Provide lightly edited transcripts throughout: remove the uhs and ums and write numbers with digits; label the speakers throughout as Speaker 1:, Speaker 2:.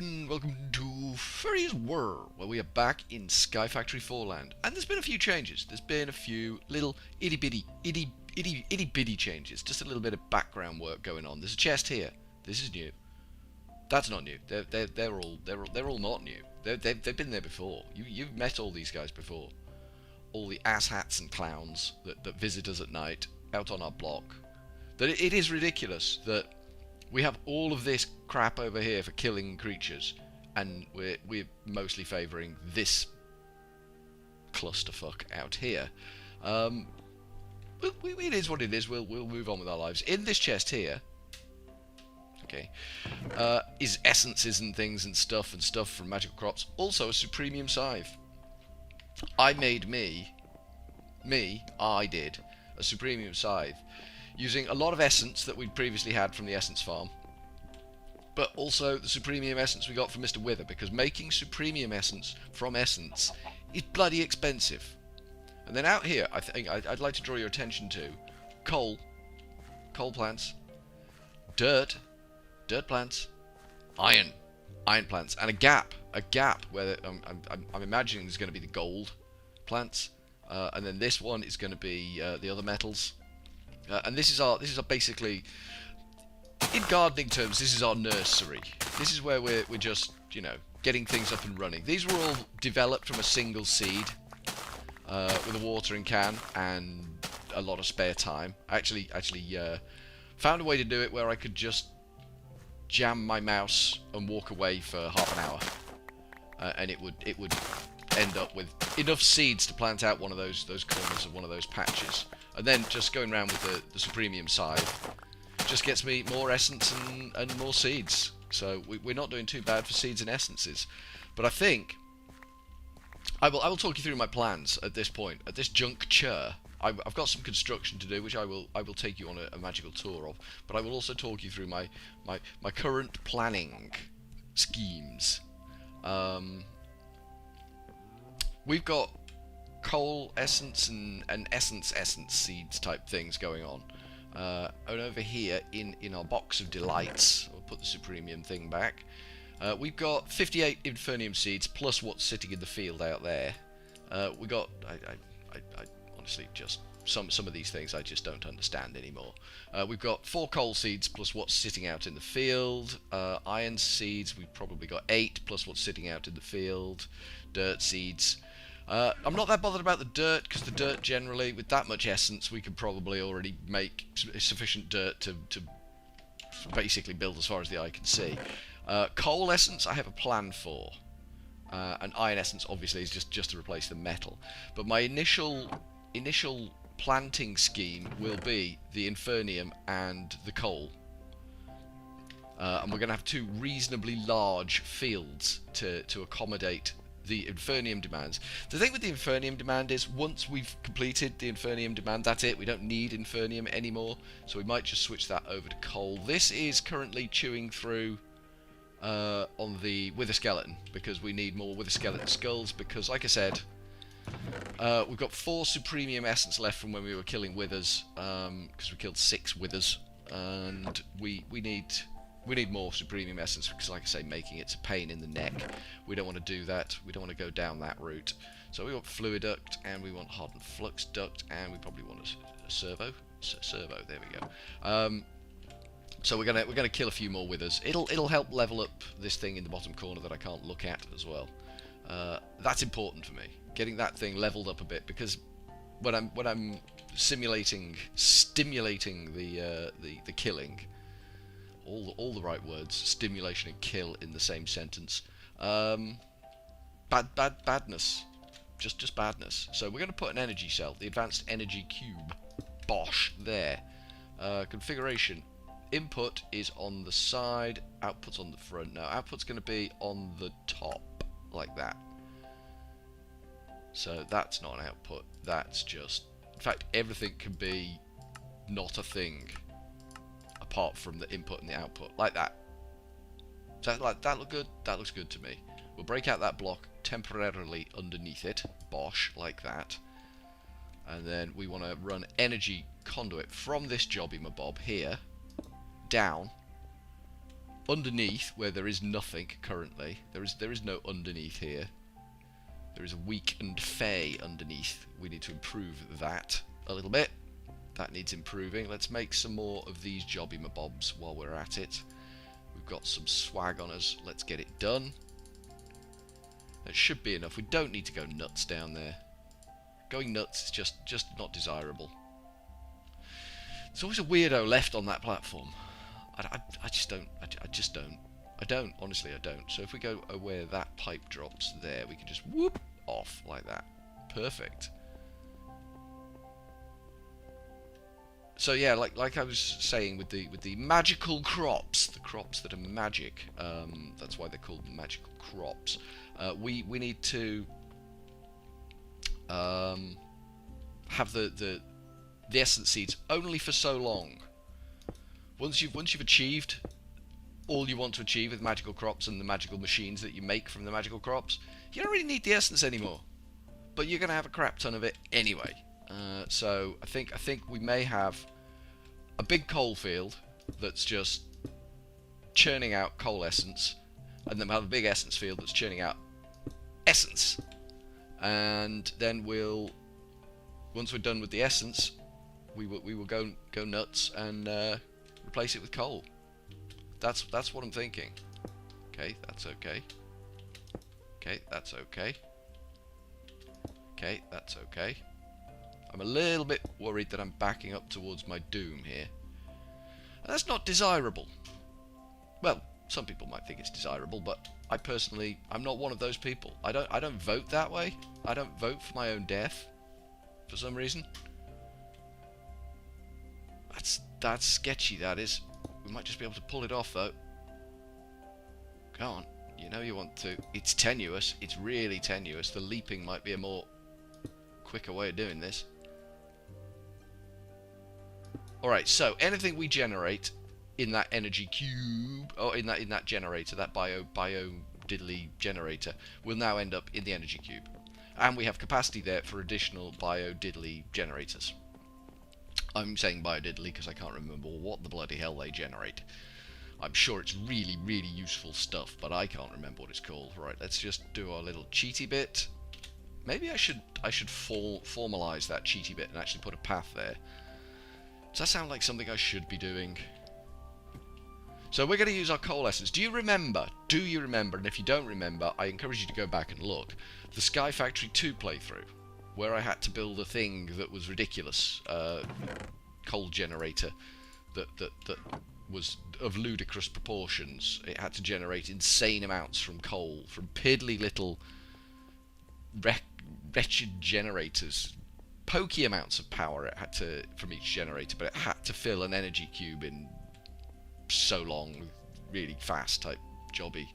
Speaker 1: and welcome to Furryearsworld, where we are back in Sky Factory 4 land. And there's been a few changes. There's been a few little itty bitty changes. Just a little bit of background work going on. There's a chest here. This is new. That's not new. They're all not new. They've been there before. You've met all these guys before. All the asshats and clowns that visit us at night out on our block. That it is ridiculous that we have all of this crap over here for killing creatures, and we're mostly favouring this clusterfuck out here. It is what it is. We'll move on with our lives. In this chest here, okay, is essences and things and stuff from magical crops. Also a supremium scythe. I made I did a supremium scythe using a lot of essence that we'd previously had from the essence farm, but also the supremium essence we got from Mr. Wither, because making supremium essence from essence is bloody expensive. And then out here, I think I'd like to draw your attention to coal plants, dirt plants, iron plants, and a gap where I'm imagining there's going to be the gold plants, and then this one is going to be the other metals. And this is our basically, in gardening terms, this is our nursery. This is where we're just, you know, getting things up and running. These were all developed from a single seed, with a watering can and a lot of spare time. I actually found a way to do it where I could just jam my mouse and walk away for half an hour, and it would end up with enough seeds to plant out one of those corners of one of those patches. And then just going around with the supremium scythe just gets me more essence and more seeds. So we're not doing too bad for seeds and essences. But I think I will talk you through my plans at this point, at this juncture. I've got some construction to do, which I will take you on a magical tour of. But I will also talk you through my current planning schemes. We've got coal essence and essence seeds type things going on. And over here in our box of delights, we'll put the supremium thing back. We've got 58 infernium seeds plus what's sitting in the field out there. We got I honestly just some of these things I just don't understand anymore. We've got 4 coal seeds plus what's sitting out in the field. Iron seeds, we've probably got 8 plus what's sitting out in the field. Dirt seeds. I'm not that bothered about the dirt, because the dirt generally, with that much essence, we can probably already make sufficient dirt to basically build as far as the eye can see. Coal essence I have a plan for, and iron essence obviously is just to replace the metal. But my initial planting scheme will be the infernium and the coal. And we're going to have 2 reasonably large fields to accommodate the infernium demands. The thing with the infernium demand is, once we've completed the infernium demand, that's it. We don't need infernium anymore, so we might just switch that over to coal. This is currently chewing through on the wither skeleton, because we need more wither skeleton skulls, because like I said, we've got 4 supremium essence left from when we were killing withers, because we killed 6 withers, and we need more supremium essence, because like I say, making it's a pain in the neck. We don't want to do that. We don't want to go down that route. So we want fluiduct, and we want hardened flux duct, and we probably want a servo. Servo, there we go. So we're gonna kill a few more withers. It'll help level up this thing in the bottom corner that I can't look at as well. That's important for me, getting that thing leveled up a bit, because when I'm stimulating the killing. All the right words, stimulation and kill in the same sentence. Badness, just badness. So we're going to put an energy cell, the advanced energy cube, bosh, there. Configuration, input is on the side, output's on the front. Now output's going to be on the top, like that. So that's not an output, that's just, in fact everything can be not a thing apart from the input and the output, like that. Does that look good? That looks good to me. We'll break out that block temporarily underneath it, bosh, like that. And then we want to run energy conduit from this jobby mabob here down underneath, where there is nothing currently, there is no underneath here. There is a weak and fey underneath. We need to improve that a little bit. That needs improving. Let's make some more of these jobby mabobs while we're at it. We've got some swag on us. Let's get it done. That should be enough. We don't need to go nuts down there. Going nuts is just not desirable. There's always a weirdo left on that platform. I just don't. I don't. Honestly, I don't. So if we go where that pipe drops there, we can just whoop off like that. Perfect. So yeah, like I was saying with the magical crops, the crops that are magic. That's why they're called magical crops. We need to have the essence seeds only for so long. Once you've achieved all you want to achieve with magical crops and the magical machines that you make from the magical crops, you don't really need the essence anymore. But you're gonna have a crap ton of it anyway. So I think we may have a big coal field that's just churning out coal essence, and then have a big essence field that's churning out essence. And then once we're done with the essence, we will go nuts and replace it with coal. That's what I'm thinking. Okay, that's okay. Okay, that's okay. Okay, that's okay. I'm a little bit worried that I'm backing up towards my doom here. And that's not desirable. Well, some people might think it's desirable, but I personally, I'm not one of those people. I don't vote that way. I don't vote for my own death for some reason. That's sketchy, that is. We might just be able to pull it off, though. Go on. You know you want to. It's tenuous. It's really tenuous. The leaping might be a more quicker way of doing this. Alright, so anything we generate in that energy cube, or in that generator, that bio diddly generator, will now end up in the energy cube. And we have capacity there for additional bio diddly generators. I'm saying biodiddly because I can't remember what the bloody hell they generate. I'm sure it's really, really useful stuff, but I can't remember what it's called. Right, let's just do our little cheaty bit. Maybe I should formalize that cheaty bit and actually put a path there. Does that sound like something I should be doing? So we're going to use our coal essence. Do you remember? And if you don't remember, I encourage you to go back and look. The Sky Factory 2 playthrough, where I had to build a thing that was ridiculous, coal generator that was of ludicrous proportions. It had to generate insane amounts from coal, from piddly little wretched generators. Pokey amounts of power it had to from each generator, but it had to fill an energy cube in so long, really fast type jobby.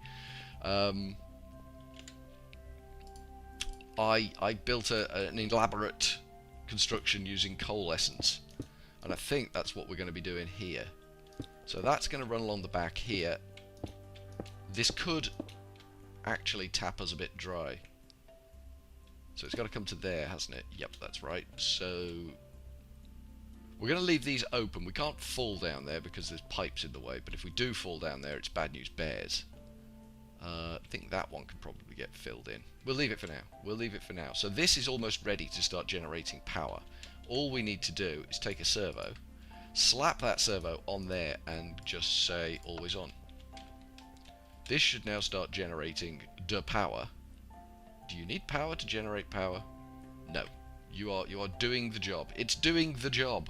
Speaker 1: I built an elaborate construction using coal essence, and I think that's what we're going to be doing here. So that's going to run along the back here. This could actually tap us a bit dry. So it's got to come to there, hasn't it? Yep, that's right. So we're going to leave these open. We can't fall down there because there's pipes in the way, but if we do fall down there, it's bad news bears. I think that one can probably get filled in. We'll leave it for now. So this is almost ready to start generating power. All we need to do is take a servo, slap that servo on there, and just say always on. This should now start generating the power. Do you need power to generate power? No. You are doing the job. It's doing the job.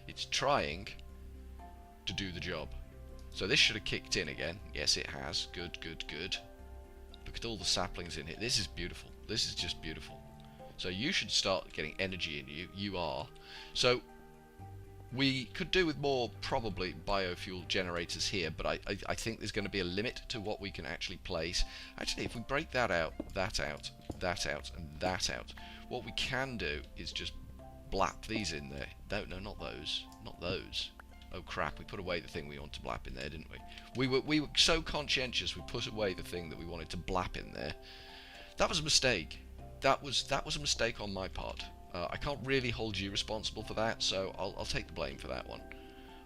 Speaker 1: It's trying to do the job. So this should have kicked in again. Yes, it has. Good, good, good. Look at all the saplings in here. This is beautiful. This is just beautiful. So you should start getting energy in you. You are. So we could do with more, probably, biofuel generators here, but I think there's going to be a limit to what we can actually place. Actually, if we break that out, that out, that out, and that out, what we can do is just blap these in there. No, not those. Not those. Oh crap, we put away the thing we wanted to blap in there, didn't we? We were so conscientious, we put away the thing that we wanted to blap in there. That was a mistake. That was a mistake on my part. I can't really hold you responsible for that, so I'll take the blame for that one.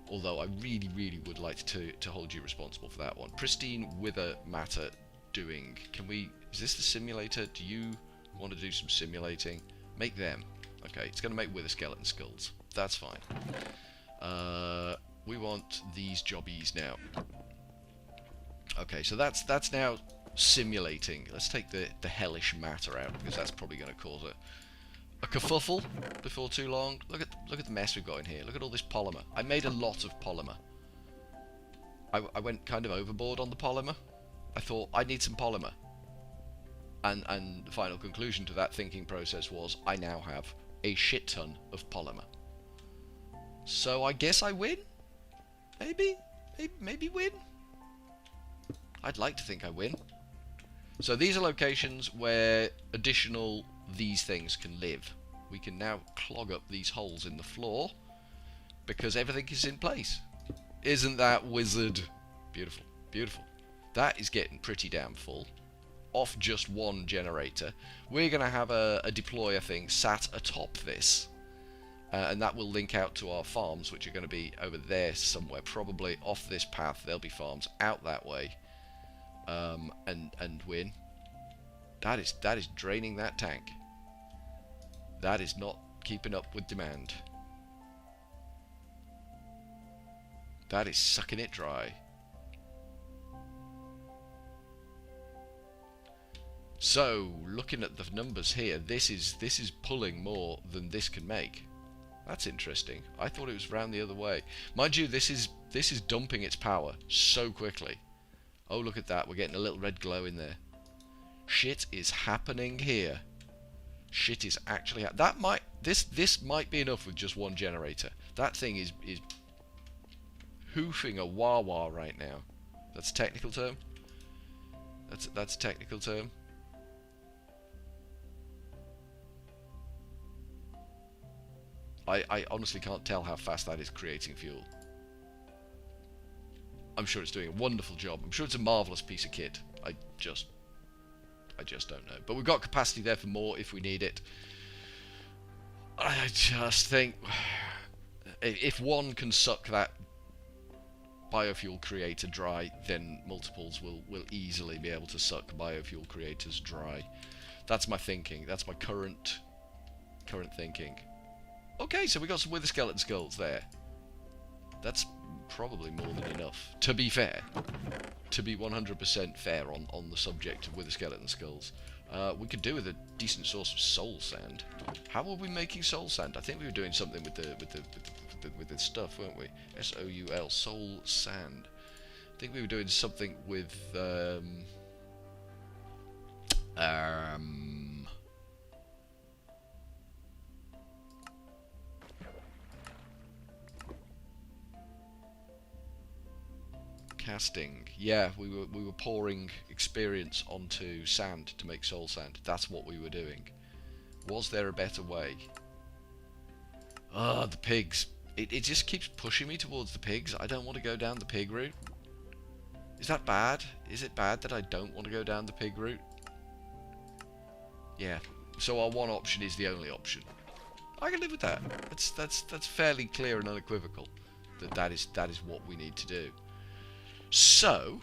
Speaker 1: Although I really, really would like to hold you responsible for that one. Pristine wither matter doing. Can we... Is this the simulator? Do you want to do some simulating? Make them. Okay, it's going to make wither skeleton skulls. That's fine. We want these jobbies now. Okay, so that's now simulating. Let's take the hellish matter out, because that's probably going to cause a kerfuffle before too long. Look at the mess we've got in here. Look at all this polymer. I made a lot of polymer. I went kind of overboard on the polymer. I thought I need some polymer. And the final conclusion to that thinking process was I now have a shit ton of polymer. So I guess I win? Maybe win? I'd like to think I win. So these are locations where additional these things can live. We can now clog up these holes in the floor because everything is in place. Isn't that wizard? Beautiful, beautiful. That is getting pretty damn full. Off just one generator. We're going to have a deployer thing sat atop this. And that will link out to our farms, which are going to be over there somewhere. Probably off this path, there'll be farms out that way. And win. That is draining that tank. That is not keeping up with demand. That is sucking it dry. So, looking at the numbers here, this is pulling more than this can make. That's interesting. I thought it was round the other way. Mind you, this is dumping its power so quickly. Oh, look at that. We're getting a little red glow in there. Shit is happening here. Shit is actually this might be enough with just one generator. That thing is hoofing a wah-wah right now. That's a technical term. That's a technical term. I honestly can't tell how fast that is creating fuel. I'm sure it's doing a wonderful job. I'm sure it's a marvellous piece of kit. I just don't know. But we've got capacity there for more if we need it. I just think if one can suck that biofuel creator dry, then multiples will easily be able to suck biofuel creators dry. That's my thinking. That's my current thinking. Okay, so we got some wither skeleton skulls there. That's probably more than enough. To be fair, to be 100% fair on the subject of wither skeleton skulls, we could do with a decent source of soul sand. How were we making soul sand? I think we were doing something with the stuff, weren't we? SOUL, soul sand. I think we were doing something with casting. Yeah, we were pouring experience onto sand to make soul sand. That's what we were doing. Was there a better way? Ah, the pigs. It just keeps pushing me towards the pigs. I don't want to go down the pig route. Is that bad? Is it bad that I don't want to go down the pig route? Yeah. So our one option is the only option. I can live with that. That's fairly clear and unequivocal. That is what we need to do. So,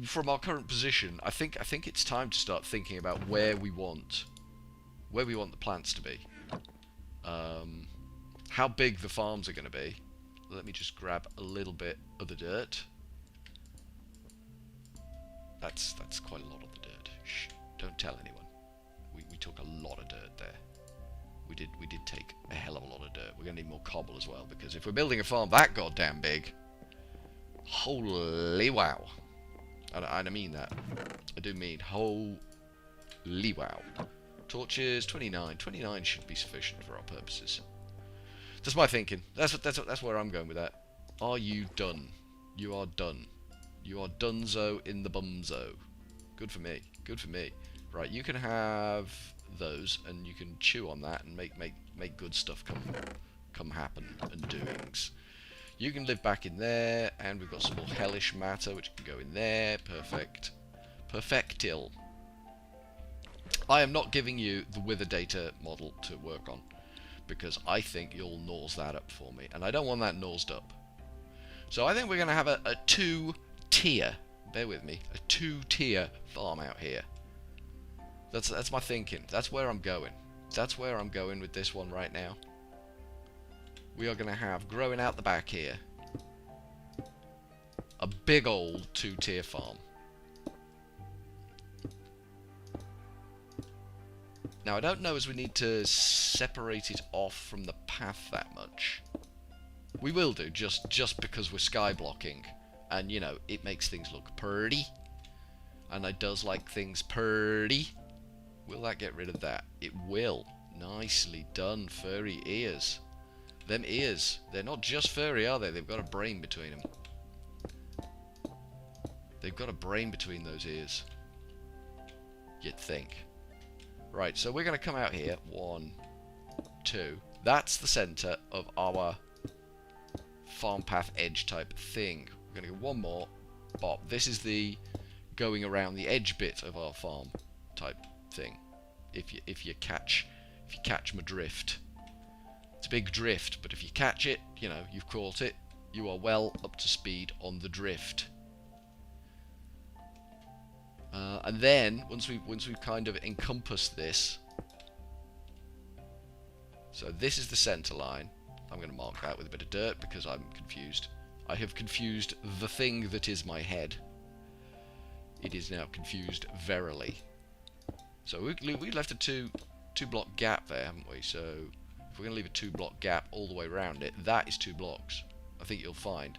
Speaker 1: from our current position, I think it's time to start thinking about where we want the plants to be. How big the farms are going to be. Let me just grab a little bit of the dirt. That's quite a lot of the dirt. Shh, don't tell anyone. We took a lot of dirt there. We did take a hell of a lot of dirt. We're going to need more cobble as well, because if we're building a farm that goddamn big, holy wow. And I mean that. I do mean holy wow. Torches, 29. 29 should be sufficient for our purposes. That's my thinking. That's where I'm going with that. Are you done? You are done. You are donezo in the bumzo. Good for me. Good for me. Right, you can have those, and you can chew on that and make good stuff come happen and doings. You can live back in there, and we've got some more hellish matter which can go in there. Perfect. Perfectil. I am not giving you the wither data model to work on, because I think you'll nose that up for me, and I don't want that nosed up. So I think we're going to have a two-tier, bear with me, a two-tier farm out here. That's my thinking. That's where I'm going. That's where I'm going with this one right now. We are going to have, growing out the back here, a big old two-tier farm. Now I don't know as we need to separate it off from the path that much. We will do, just because we're sky blocking. And, you know, it makes things look pretty. And I does like things pretty. Will that get rid of that? It will. Nicely done, furry ears. Them ears, they're not just furry, are they? They've got a brain between them. They've got a brain between those ears. You'd think. Right, so we're going to come out here. 1, 2. That's the centre of our farm path edge type thing. We're going to go one more. Bop. This is the going around the edge bit of our farm type thing. If you catch my drift. It's a big drift, but if you catch it, you know, you've caught it. You are well up to speed on the drift. And then once we've kind of encompassed this, so this is the center line. I'm going to mark that with a bit of dirt because I'm confused. I have confused the thing that is my head. It is now confused verily. So we left a two block gap there, haven't we? So if we're going to leave a 2 block gap all the way around it, that is 2 blocks. I think you'll find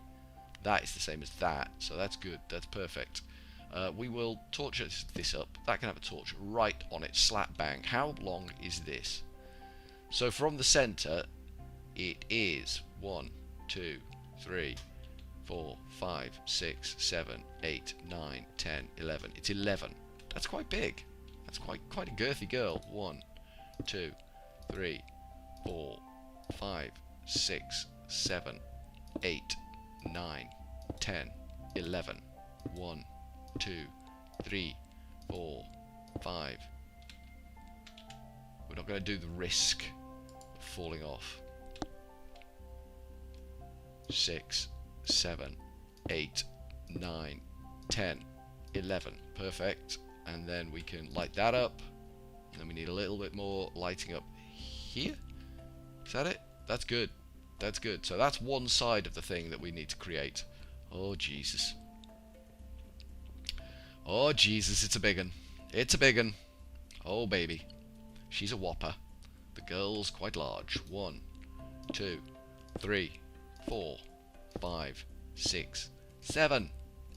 Speaker 1: that is the same as that. So that's good. That's perfect. We will torch this up. That can have a torch right on it, slap bang. How long is this? So from the center, it is 1, 2, 3, 4, 5, 6, 7, 8, 9, 10, 11. It's 11. That's quite big. That's quite a girthy girl. 1, 2, 3, 4, 5, 6, 7, 8, 9, 10, 11. 1, 2, 3, 4, 5. We're not going to do the risk of falling off. 6, 7, 8, 9, 10, 11. Perfect. And then we can light that up. And then we need a little bit more lighting up here. Is that it? That's good. That's good. So that's one side of the thing that we need to create. Oh, Jesus. Oh, Jesus, it's a big un. It's a big un. Oh, baby. She's a whopper. The girl's quite large. 1, 2, 3, 4, 5, 6, 7,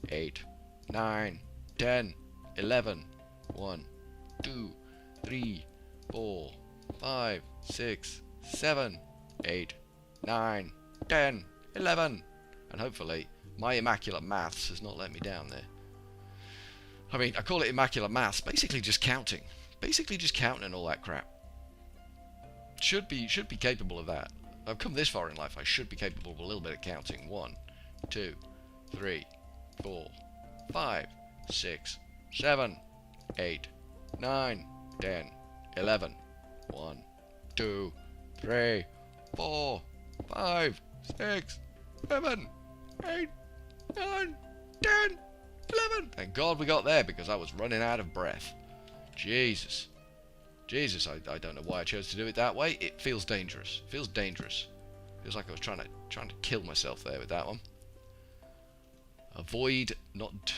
Speaker 1: 8, 9, 10, 11. 1, 2, 3, 4, 5, 6, 7, 8, 9, 10, 11. And hopefully my immaculate maths has not let me down there. I mean, I call it immaculate maths, basically just counting. Basically just counting and all that crap. Should be capable of that. I've come this far in life, I should be capable of a little bit of counting. 1, 2, 3, 4, 5, 6, 7, 8, 9, 10, 11. 1, 2, 3, 4, 5, 6, 7, 8, 9, 10, 11. Thank God we got there because I was running out of breath. Jesus. Jesus, I don't know why I chose to do it that way. It feels dangerous. It feels dangerous. Feels like I was trying to kill myself there with that one. Avoid not...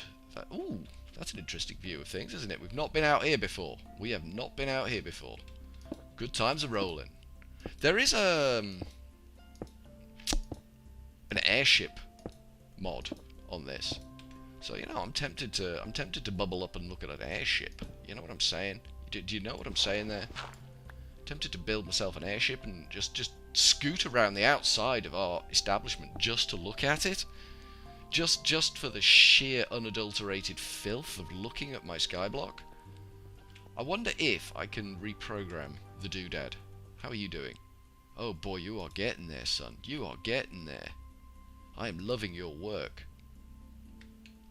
Speaker 1: Ooh, that's an interesting view of things, isn't it? We've not been out here before. We have not been out here before. Good times are rolling. There is an airship mod on this. So, you know, I'm tempted to bubble up and look at an airship. You know what I'm saying? Do you know what I'm saying there? Tempted to build myself an airship and just scoot around the outside of our establishment just to look at it. Just for the sheer unadulterated filth of looking at my skyblock. I wonder if I can reprogram the doodad. How are you doing? Oh boy, you are getting there, son. You are getting there. I am loving your work.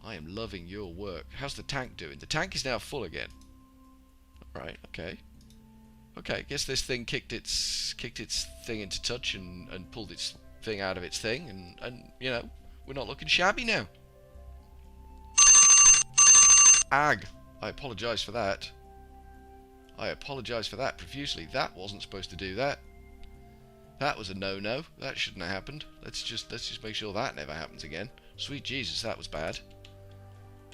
Speaker 1: I am loving your work. How's the tank doing? The tank is now full again. Alright, okay. Okay, guess this thing kicked its thing into touch and pulled its thing out of its thing and you know, We're not looking shabby now. Ag. I apologise for that. I apologise for that profusely. That wasn't supposed to do that. That was a no-no. That shouldn't have happened. Let's just make sure that never happens again. Sweet Jesus, that was bad.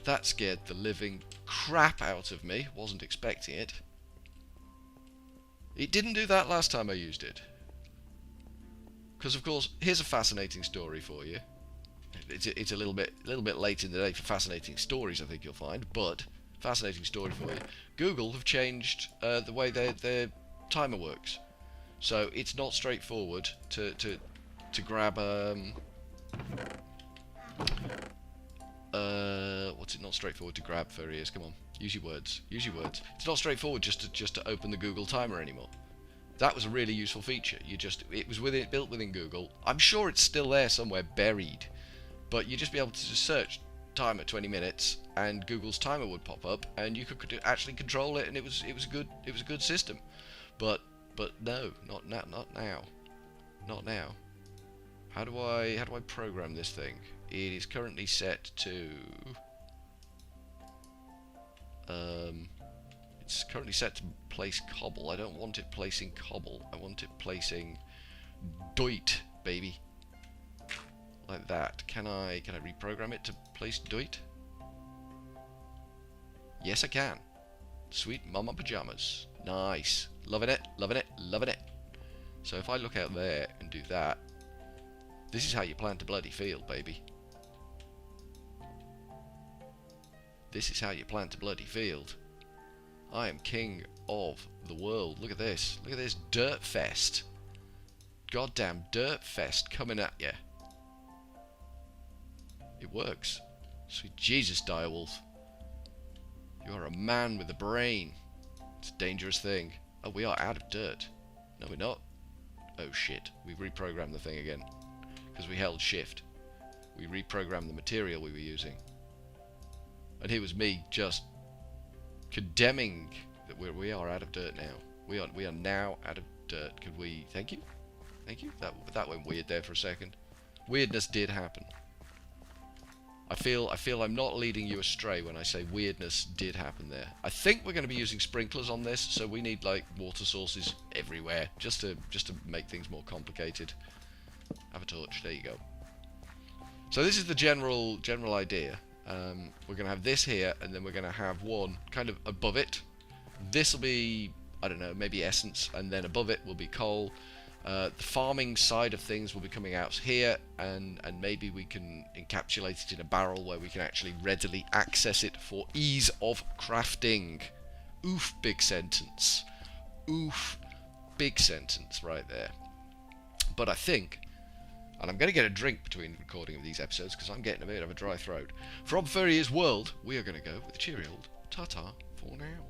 Speaker 1: That scared the living crap out of me. Wasn't expecting it. It didn't do that last time I used it. Because of course, here's a fascinating story for you. It's a little bit late in the day for fascinating stories, I think you'll find, but fascinating story for you. Google have changed the way their timer works. So it's not straightforward to grab what's it not straightforward to grab, Furryears? Come on, use your words. Use your words. It's not straightforward just to open the Google timer anymore. That was a really useful feature. It was built within Google. I'm sure it's still there somewhere buried, but you'd just be able to just search timer 20 minutes and Google's timer would pop up and you could actually control it, and it was a good system. But no, not now. Not now. How do I program this thing? It is currently set to it's currently set to place cobble. I don't want it placing cobble. I want it placing doit, baby. Like that. Can I reprogram it to place doit? Yes, I can. Sweet mama pajamas. Nice. Loving it, loving it, loving it. So if I look out there and do that, this is how you plant a bloody field, baby. This is how you plant a bloody field. I am king of the world. Look at this. Look at this dirt fest. Goddamn dirt fest coming at you. It works. Sweet Jesus, Direwolf. You are a man with a brain. It's a dangerous thing. Oh, we are out of dirt. No, we're not. Oh shit. We've reprogrammed the thing again. Because we held shift. We reprogrammed the material we were using. And here was me just condemning that we are out of dirt now. We are now out of dirt. Could we... Thank you. Thank you. That went weird there for a second. Weirdness did happen. I feel I'm not leading you astray when I say weirdness did happen there. I think we're going to be using sprinklers on this, so we need like water sources everywhere just to make things more complicated. Have a torch. There you go. So this is the general idea. We're going to have this here, and then we're going to have one kind of above it. This will be, I don't know, maybe essence, and then above it will be coal. The farming side of things will be coming out here, and maybe we can encapsulate it in a barrel where we can actually readily access it for ease of crafting. Oof, big sentence. Oof, big sentence right there. But I think, and I'm going to get a drink between the recording of these episodes because I'm getting a bit of a dry throat. From Furryearsworld, we are going to go with a cheery old ta-ta for now.